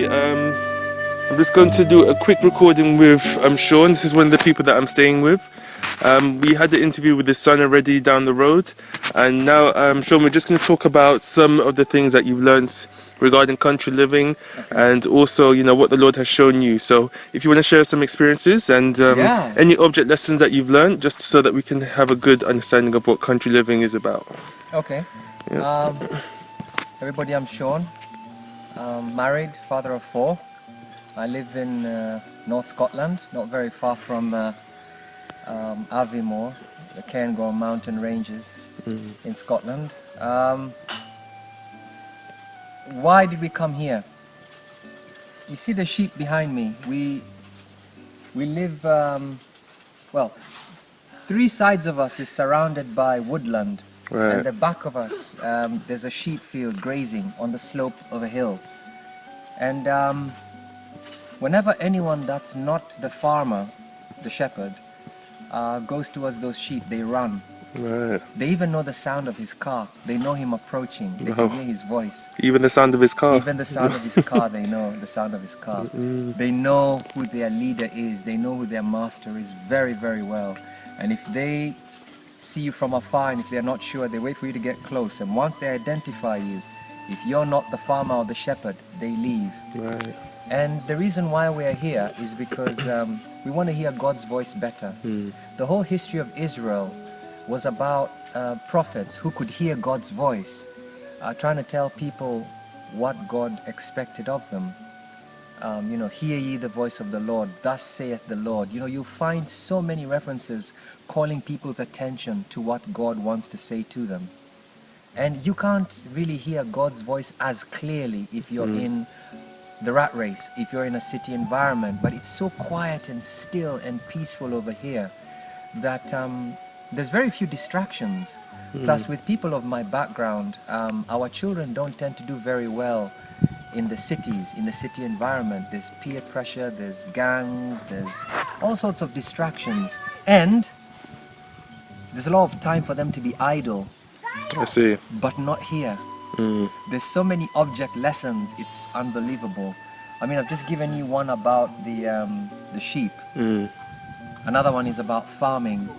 I'm just going to do a quick recording with Sean. This is one of the people that I'm staying with. We had the interview with his son already down the road, and now Sean, we're just going to talk about some of the things that you've learned regarding country living, and also, you know, what the Lord has shown you. So if you want to share some experiences and any object lessons that you've learned, just so that we can have a good understanding of what country living is about. Okay. Yeah. Everybody, I'm Sean. Married, father of 4. I live in North Scotland, not very far from Aviemore, the Cairngorm mountain ranges in Scotland. Why did we come here? You see the sheep behind me. We live, well, 3 sides of us is surrounded by woodland. Right. And the back of us, there's a sheep field grazing on the slope of a hill. And whenever anyone that's not the farmer, the shepherd, goes towards those sheep, they run. Right. They even know the sound of his car. They know him approaching. They can hear his voice. Even the sound of his car. Even the sound of his car, they know the sound of his car. They know who their leader is. They know who their master is very, very well. And if they see you from afar and if they're not sure, they wait for you to get close. And once they identify you, if you're not the farmer or the shepherd, they leave. Right. And the reason why we're here is because we want to hear God's voice better. The whole history of Israel was about prophets who could hear God's voice, trying to tell people what God expected of them. You know, hear ye the voice of the Lord, thus saith the Lord. You know, you'll find so many references calling people's attention to what God wants to say to them. And you can't really hear God's voice as clearly if you're in the rat race, if you're in a city environment. But it's so quiet and still and peaceful over here that there's very few distractions. Plus, with people of my background, our children don't tend to do very well in the cities, in the city environment. There's peer pressure, there's gangs, there's all sorts of distractions. And there's a lot of time for them to be idle. I see. But not here. There's so many object lessons, it's unbelievable. I mean, I've just given you one about the sheep. Another one is about farming.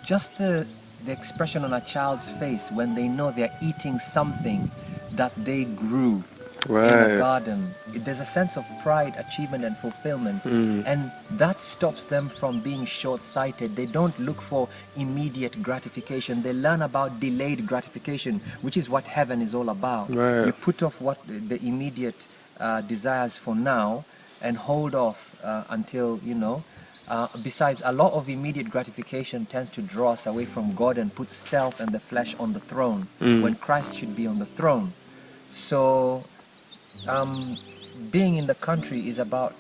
Just the expression on a child's face when they know they're eating something that they grew in a garden. There's a sense of pride, achievement and fulfillment, and that stops them from being short-sighted. They don't look for immediate gratification. They learn about delayed gratification, which is what heaven is all about. You put off what the immediate desires for now and hold off until, you know. Besides, a lot of immediate gratification tends to draw us away from God and put self and the flesh on the throne when Christ should be on the throne. So being in the country is about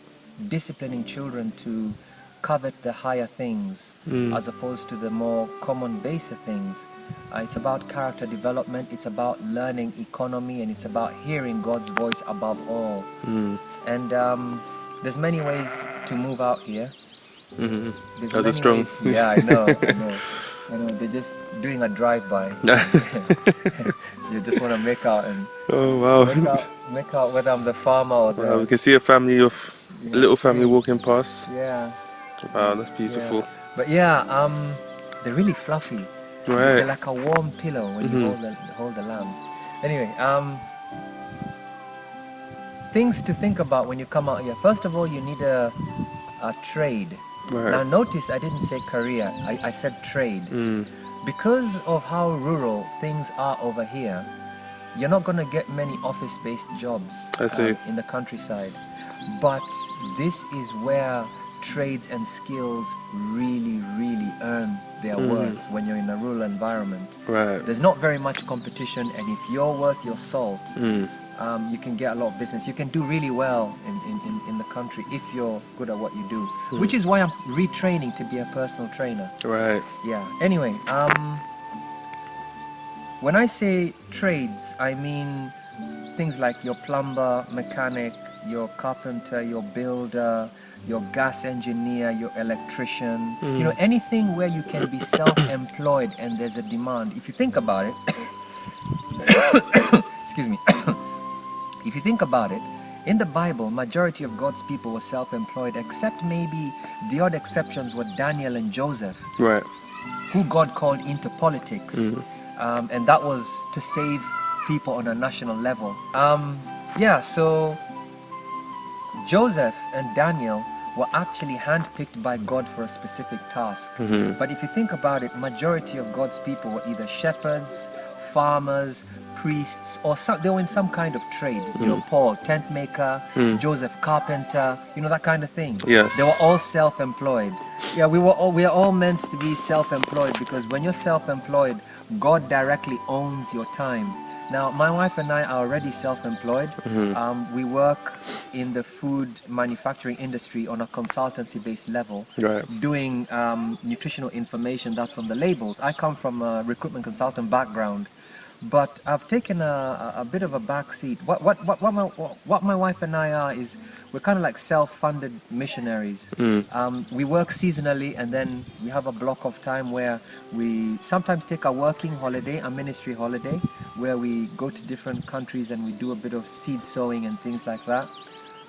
disciplining children to covet the higher things as opposed to the more common baser things. It's about character development, it's about learning economy, and it's about hearing God's voice above all. And there's many ways to move out here. That was strong. Ways. Yeah, I know. They're just doing a drive-by. You just want to make out and make out whether I'm the farmer or the. We can see a family of little family walking past. Yeah. Wow, that's beautiful. Yeah. But yeah, they're really fluffy. Right. They're like a warm pillow when you hold the lambs. Anyway, things to think about when you come out here. First of all, you need a trade. Now notice I didn't say career, I said trade. Because of how rural things are over here, you're not going to get many office-based jobs in the countryside. But this is where trades and skills really, really earn their worth when you're in a rural environment. There's not very much competition, and if you're worth your salt, you can get a lot of business. You can do really well in the country if you're good at what you do, which is why I'm retraining to be a personal trainer. Yeah. Anyway, when I say trades, I mean things like your plumber, mechanic, your carpenter, your builder, your gas engineer, your electrician, you know, anything where you can be self-employed and there's a demand. If you think about it, excuse me, if you think about it, In the Bible, majority of God's people were self-employed, except maybe the odd exceptions were Daniel and Joseph, Right. who God called into politics, and that was to save people on a national level. So Joseph and Daniel were actually handpicked by God for a specific task. But if you think about it, majority of God's people were either shepherds, farmers, priests, or they were in some kind of trade. You know, Paul, tent maker, Joseph, carpenter, you know, that kind of thing. Yes. They were all self-employed. Yeah, we are all meant to be self-employed, because when you're self-employed, God directly owns your time. Now, my wife and I are already self-employed. We work in the food manufacturing industry on a consultancy-based level, Right. doing nutritional information that's on the labels. I come from a recruitment consultant background, but I've taken a bit of a back seat. What my wife and I are is we're kind of like self-funded missionaries. We work seasonally, and then we have a block of time where we sometimes take a working holiday, a ministry holiday, where we go to different countries and we do a bit of seed sowing and things like that.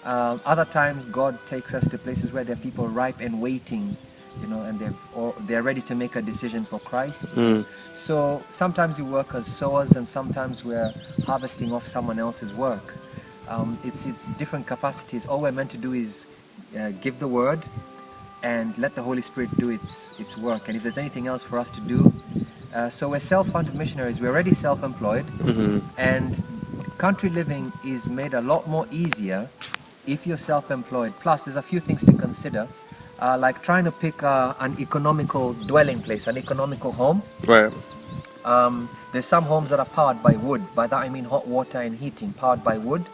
Other times God takes us to places where there are people ripe and waiting, you know, and they're ready to make a decision for Christ. So sometimes we work as sowers, and sometimes we're harvesting off someone else's work. It's different capacities. All we're meant to do is give the word and let the Holy Spirit do its work. And if there's anything else for us to do, so we're self-funded missionaries. We're already self-employed, and country living is made a lot more easier if you're self-employed. Plus, there's a few things to consider, like trying to pick an economical dwelling place, an economical home. Right. There's some homes that are powered by wood. By that I mean hot water and heating, powered by wood.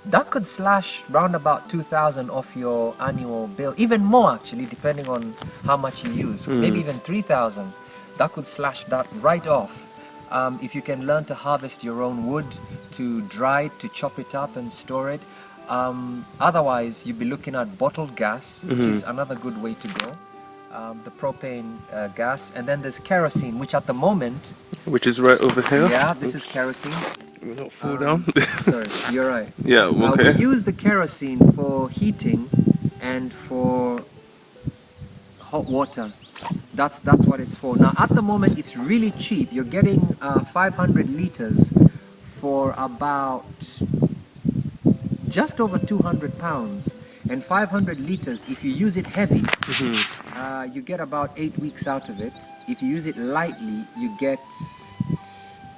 That could slash round about 2,000 off your annual bill, even more actually, depending on how much you use. Maybe even 3,000. That could slash that right off. If you can learn to harvest your own wood, to dry it, to chop it up and store it. Otherwise, you'd be looking at bottled gas, which is another good way to go. The propane gas, and then there's kerosene, which at the moment, Which is right over here. yeah, this is kerosene. Will not fall down. Sorry, you're right. Yeah. Okay. We use the kerosene for heating and for hot water. That's what it's for. Now, at the moment, it's really cheap. You're getting 500 liters for about just over 200 pounds. And 500 liters, if you use it heavy, you get about 8 weeks out of it. If you use it lightly, you get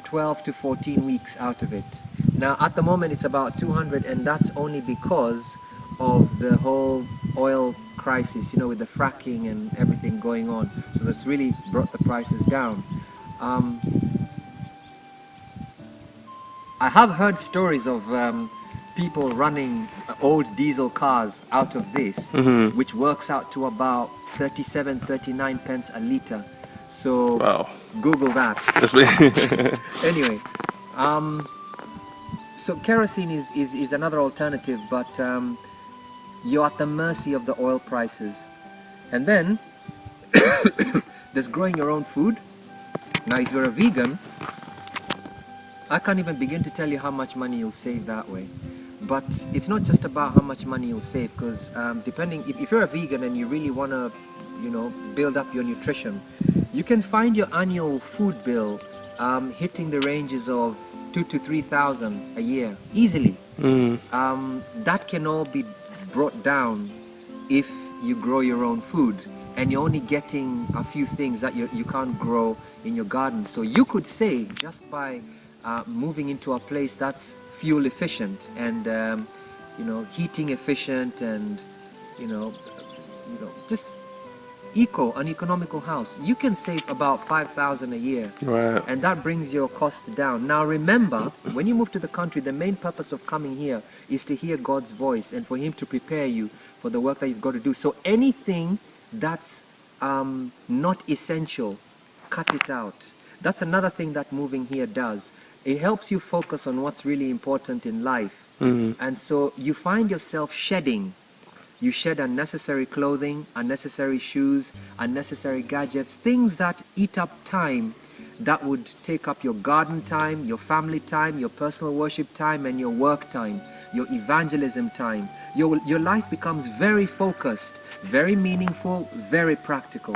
12 to 14 weeks out of it. Now, at the moment, it's about 200, and that's only because of the whole oil crisis, you know, with the fracking and everything going on. So that's really brought the prices down. I have heard stories of people running old diesel cars out of this, which works out to about 37, 39 pence a litre. So Wow. Google that. That's me. Anyway, so kerosene is another alternative, but you're at the mercy of the oil prices. And then there's growing your own food. Now, if you're a vegan, I can't even begin to tell you how much money you'll save that way. But it's not just about how much money you'll save, because depending, if you're a vegan and you really want to, you know, build up your nutrition, you can find your annual food bill hitting the ranges of 2,000 to 3,000 a year easily. That can all be brought down if you grow your own food, and you're only getting a few things that you can't grow in your garden. So you could save just by moving into a place that's fuel efficient and you know, heating efficient, and you know just an economical house. You can save about 5,000 a year, Right. and that brings your costs down. Now remember, when you move to the country, the main purpose of coming here is to hear God's voice and for Him to prepare you for the work that you've got to do. So anything that's not essential, cut it out. That's another thing that moving here does. It helps you focus on what's really important in life. And so you find yourself shedding. You shed unnecessary clothing, unnecessary shoes, unnecessary gadgets, things that eat up time, that would take up your garden time, your family time, your personal worship time, and your work time. your evangelism time. Your life becomes very focused, very meaningful, very practical.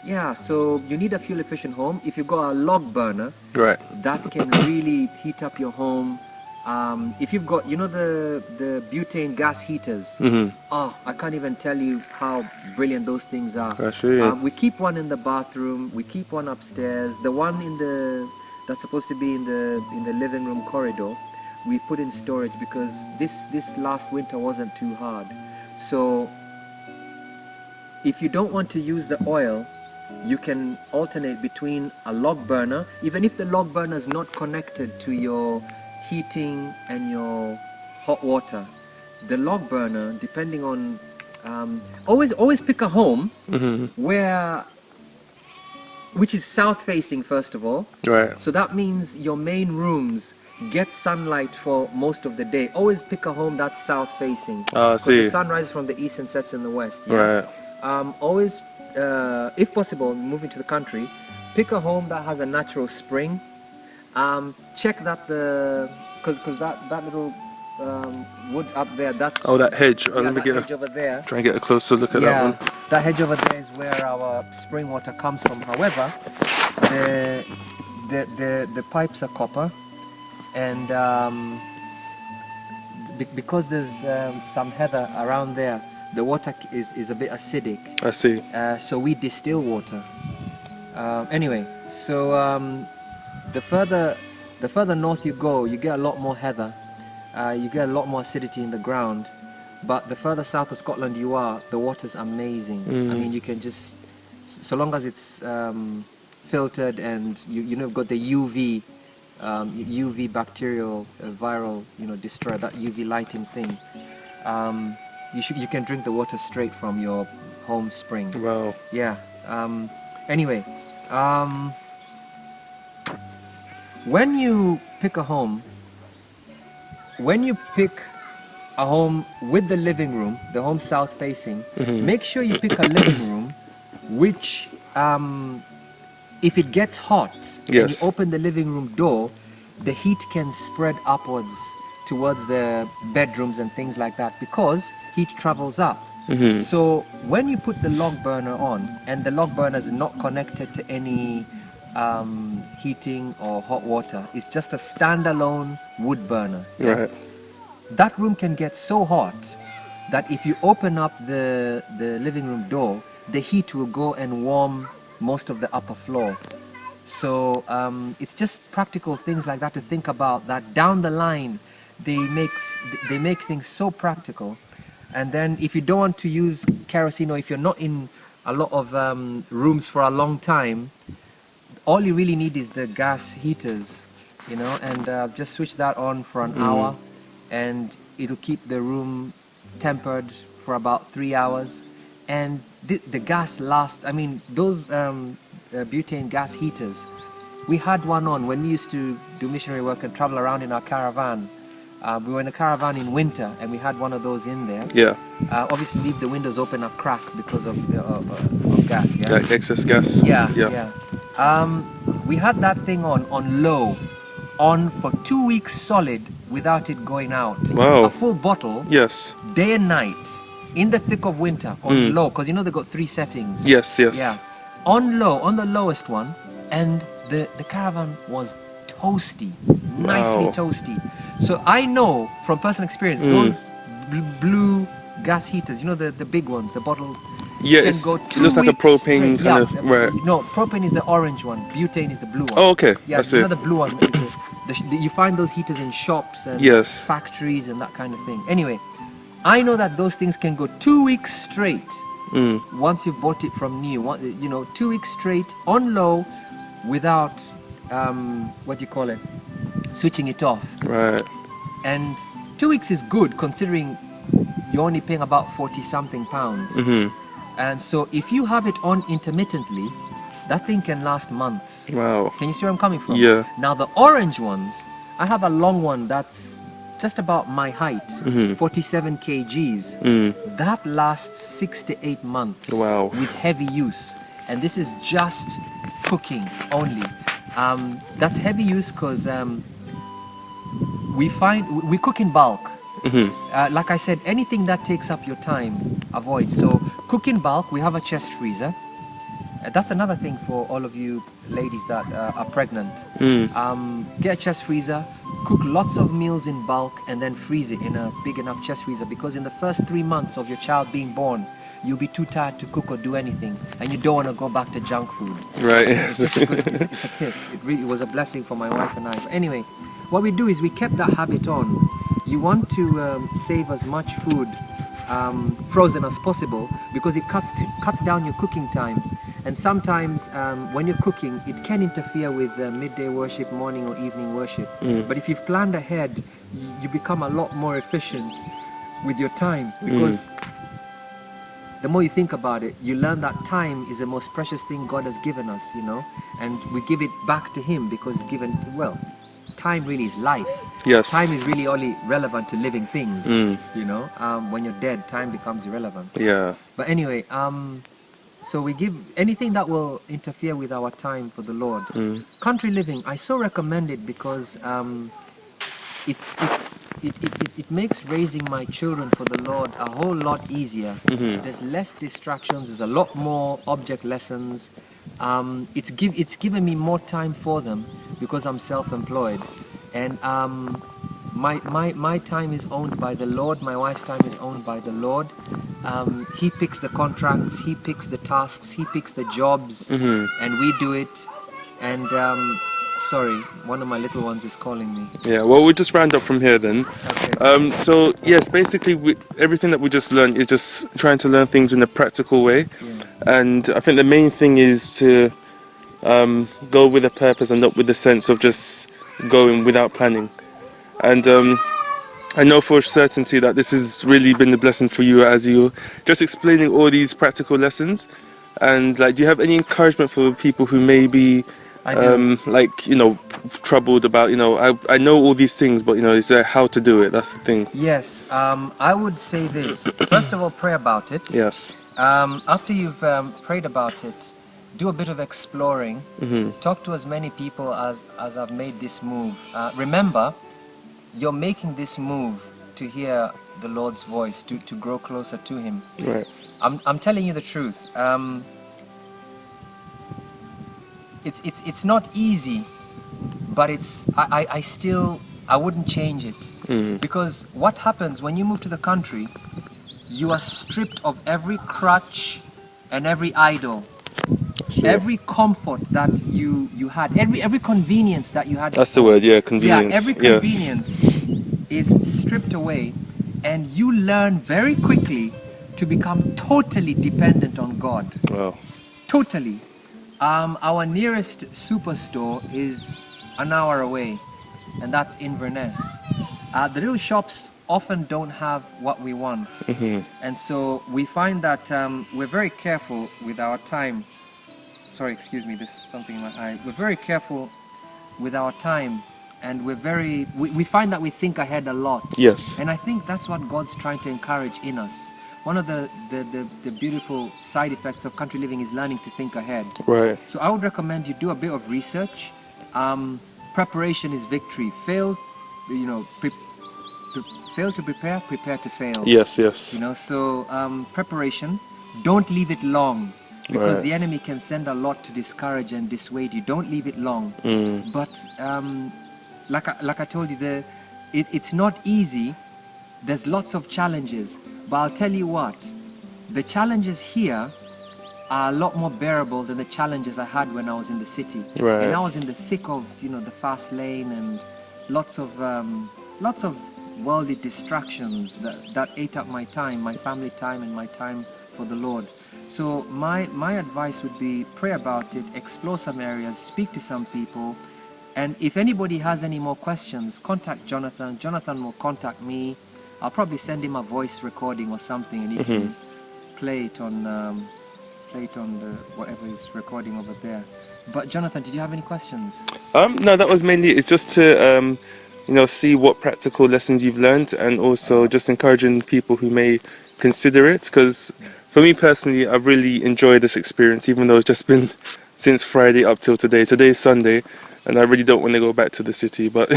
Yeah, so you need a fuel efficient home. If you've got a log burner, Right. that can really heat up your home. If you've got, the butane gas heaters, oh, I can't even tell you how brilliant those things are. I see. We keep one in the bathroom, we keep one upstairs. The one that's supposed to be in the living room corridor, we put in storage because this last winter wasn't too hard. So if you don't want to use the oil, you can alternate between a log burner, even if the log burner is not connected to your heating and your hot water. The log burner, depending on, always pick a home which is south facing first of all. Right. So that means your main rooms get sunlight for most of the day. Always pick a home that's south facing. Because see. the sun rises from the east and sets in the west. Yeah? Right. Always, if possible, moving to the country, pick a home that has a natural spring. Check that because that little wood up there, that's That hedge. yeah, Let me that hedge over there. try and get a closer look at that one. That hedge over there is where our spring water comes from. However, the pipes are copper, and because there's some heather around there, the water is a bit acidic. I see. So we distill water. Anyway, so the further north you go, you get a lot more heather. You get a lot more acidity in the ground. But the further south of Scotland you are, the water's amazing. I mean, you can just, so long as it's filtered and you've got the UV bacterial viral destroyer, that UV lighting thing. You can drink the water straight from your home spring. Wow. Yeah. Anyway, when you pick a home with the living room, the home south facing, make sure you pick a living room which, if it gets hot and you open the living room door, the heat can spread upwards towards the bedrooms and things like that because heat travels up. So when you put the log burner on and the log burner is not connected to any heating or hot water, it's just a standalone wood burner. Right. That room can get so hot that if you open up the living room door, the heat will go and warm most of the upper floor. So it's just practical things like that to think about, that down the line they make things so practical. And then if you don't want to use kerosene, or if you're not in a lot of rooms for a long time, all you really need is the gas heaters, and just switch that on for an hour, and it'll keep the room tempered for about 3 hours. And the gas lasts. I mean, those butane gas heaters, we had one on when we used to do missionary work and travel around in our caravan. We were in a caravan in winter and we had one of those in there. Yeah. Obviously leave the windows open a crack because of gas. Yeah. Like excess gas. Yeah. We had that thing on low, on for 2 weeks solid without it going out. Wow. A full bottle. Yes. Day and night, in the thick of winter, on low, because they've got 3 settings. Yes. Yeah. On low, on the lowest one, and the caravan was toasty, nicely toasty. So I know from personal experience, those blue gas heaters, the big ones, the bottle, Yeah, can go 2 it looks like a weeks propane straight. kind of. Right. No, propane is the orange one, butane is the blue one. Oh, okay. Yeah, I see. the blue one is you find those heaters in shops and factories and that kind of thing. Anyway, I know that those things can go 2 weeks straight once you've bought it from new. 2 weeks straight on low without switching it off. Right. And 2 weeks is good considering you're only paying about 40 something pounds. And so if you have it on intermittently, that thing can last months. Wow. Can you see where I'm coming from? Yeah. Now the orange ones, I have a long one that's just about my height, 47 kgs. That lasts 6 to 8 months. Wow. With heavy use. And this is just cooking only. That's heavy use because we cook in bulk. Mhm. Like I said, anything that takes up your time, avoid. So cook in bulk. We have a chest freezer. That's another thing for all of you ladies that are pregnant. Get a chest freezer, cook lots of meals in bulk, and then freeze it in a big enough chest freezer, because in the first 3 months of your child being born, you'll be too tired to cook or do anything, and you don't want to go back to junk food. Right. It's just a good, it's a tip. It really was a blessing for my wife and I. But anyway, what we do is we kept that habit on. You want to save as much food frozen as possible, because it cuts down your cooking time. And sometimes when you're cooking, it can interfere with midday worship, morning or evening worship. But if you've planned ahead, you become a lot more efficient with your time, because the more you think about it, you learn that time is the most precious thing God has given us, you know, and we give it back to Him, because time really is life. Yes. Time is really only relevant to living things, you know. When you're dead, time becomes irrelevant. Yeah. But anyway, so we give anything that will interfere with our time for the Lord. Country living, I so recommend it, because it makes raising my children for the Lord a whole lot easier. There's less distractions. There's a lot more object lessons. It's given me more time for them, because I'm self-employed, and my time is owned by the Lord. My wife's time is owned by the Lord. He picks the contracts, He picks the tasks, He picks the jobs, and we do it. And sorry, one of my little ones is calling me. Yeah, well, we'll just round up from here then. Okay. So, yes, basically, everything that we just learned is just trying to learn things in a practical way. And I think the main thing is to go with a purpose and not with the sense of just going without planning. And I know for certainty that this has really been a blessing for you, as you're just explaining all these practical lessons. And like, do you have any encouragement for people who may be I do. like, you know, troubled about, you know, I know all these things, but, you know, is there how to do it? That's the thing. Yes, I would say this. First of all, pray about it. Yes. After you've prayed about it, do a bit of exploring. Talk to as many people as have made this move. Remember, you're making this move to hear the Lord's voice, to grow closer to Him. Right. I'm telling you the truth. It's not easy, but I wouldn't change it, because what happens when you move to the country, you are stripped of every crutch and every idol, every comfort that you had, every convenience that you had. That's the word, yeah, convenience. Yeah, every convenience is stripped away, and you learn very quickly to become totally dependent on God. Wow. Totally. Our nearest superstore is an hour away, and that's Inverness. The little shops often don't have what we want, and so we find that we're very careful with our time. Sorry, excuse me, there's something in my eye. We're very careful with our time, and we find that we think ahead a lot. Yes. And I think that's what God's trying to encourage in us. One of the beautiful side effects of country living is learning to think ahead. Right. So I would recommend you do a bit of research. Preparation is victory. Fail to prepare, prepare to fail. Yes, yes. You know, so preparation, don't leave it long, because Right. the enemy can send a lot to discourage and dissuade you. Don't leave it long. But like I told you, it's not easy. There's lots of challenges, but I'll tell you what, the challenges here are a lot more bearable than the challenges I had when I was in the city. Right. And I was in the thick of, you know, the fast lane, and lots of worldly distractions that ate up my time, my family time, and my time for the Lord. So my advice would be, pray about it, explore some areas, speak to some people, and if anybody has any more questions, contact Jonathan. Jonathan will contact me. I'll probably send him a voice recording or something, and he can play it on the whatever he's recording over there. But Jonathan, did you have any questions? No, that was mainly, it's just to see what practical lessons you've learned, and also just encouraging people who may consider it, because for me personally, I've really enjoyed this experience, even though it's just been since Friday up till today. Today's Sunday, and I really don't want to go back to the city, but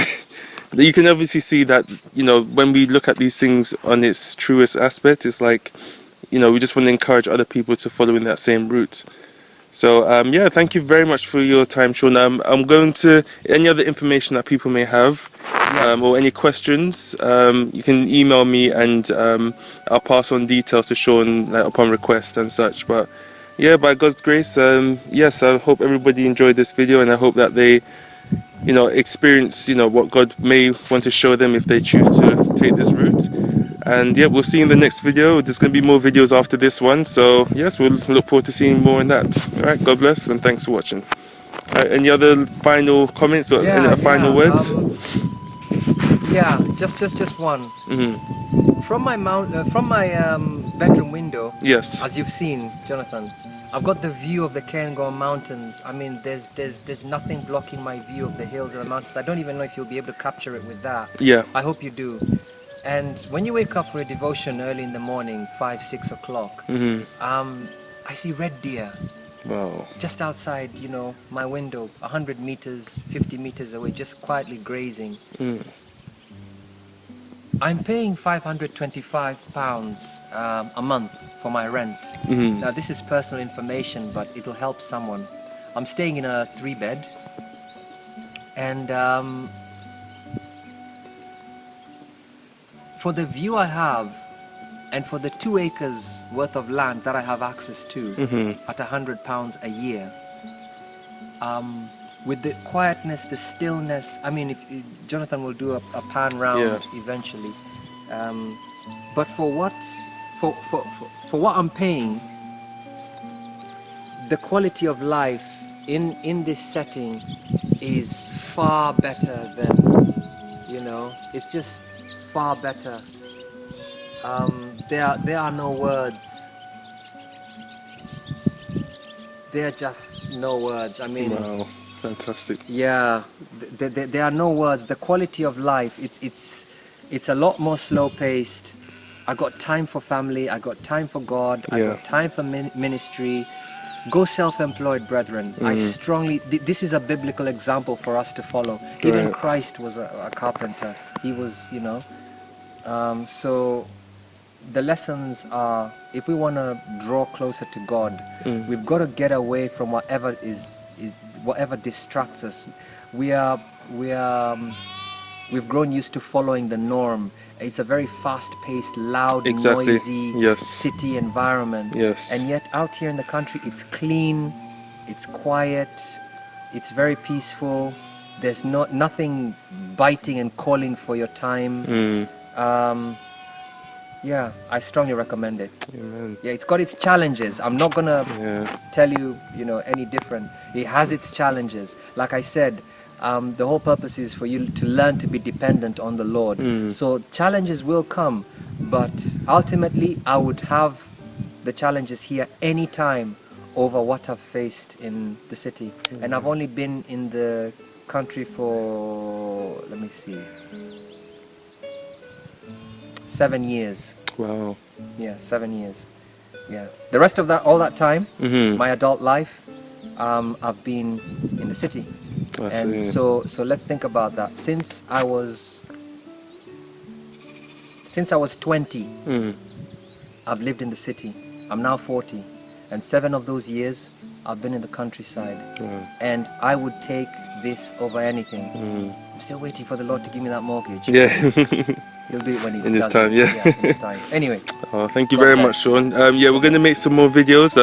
you can obviously see that, when we look at these things on its truest aspect, it's like, we just want to encourage other people to follow in that same route. So yeah, thank you very much for your time, Sean. I'm going to any other information that people may have, or any questions. You can email me, and I'll pass on details to Sean upon request and such. But yeah, by God's grace, yes, I hope everybody enjoyed this video, and I hope that they, experience, what God may want to show them if they choose to take this route. And yeah, we'll see you in the next video. There's going to be more videos after this one. So yes, we'll look forward to seeing more in that. All right, God bless, and thanks for watching. All right, any other final comments or any final words? Yeah, just one. From my bedroom window, Yes. as you've seen, Jonathan, I've got the view of the Cairngorm Mountains. I mean, there's nothing blocking my view of the hills and the mountains. I don't even know if you'll be able to capture it with that. Yeah. I hope you do. And when you wake up for a devotion early in the morning, 5, 6 o'clock, I see red deer. Wow. Just outside, my window, 100 meters, 50 meters away, just quietly grazing. I'm paying £525 a month for my rent. Now, this is personal information, but it'll help someone. I'm staying in a 3-bed, and for the view I have, and for the 2 acres worth of land that I have access to at £100 a year, with the quietness, the stillness, I mean, Jonathan will do a pan round eventually, but for what I'm paying, the quality of life in this setting is far better than, it's just far better. There are no words. There are just no words. I mean, wow, fantastic. Yeah, there are no words. The quality of life, it's a lot more slow paced. I got time for family. I got time for God. I got time for ministry. Go self-employed, brethren. I strongly, this is a biblical example for us to follow. Even Christ was a carpenter. He was, so the lessons are, if we want to draw closer to God, we've got to get away from whatever whatever distracts us. We've grown used to following the norm. It's a very fast-paced, loud, noisy city environment. And yet out here in the country, it's clean, it's quiet, it's very peaceful. There's nothing biting and calling for your time. Yeah, I strongly recommend it. Amen. Yeah, it's got its challenges. I'm not gonna tell you, any different. It has its challenges. Like I said, the whole purpose is for you to learn to be dependent on the Lord. So challenges will come, but ultimately I would have the challenges here anytime over what I've faced in the city. And I've only been in the country for, let me see, 7 years. Wow. Yeah, 7 years. Yeah. The rest of all that time, my adult life, I've been in the city. And so let's think about that. Since I was 20, I've lived in the city. I'm now 40, and 7 of those years I've been in the countryside. And I would take this over anything. I'm still waiting for the Lord to give me that mortgage. Yeah. He'll do it when he in his does time. it. Yeah. In his time. Anyway. Oh, thank you very much, Sean. Yeah, we're going to make some more videos.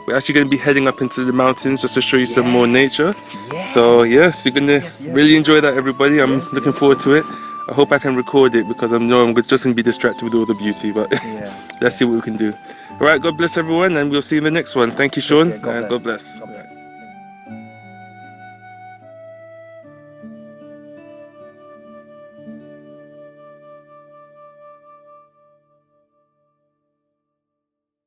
We're actually going to be heading up into the mountains just to show you some more nature. So yes, you're going to really enjoy that, everybody. I'm looking forward to it. I hope I can record it, because I know I'm just going to be distracted with all the beauty, but let's see what we can do. All right, God bless everyone, and we'll see you in the next one. Thank you, Sean, and God bless.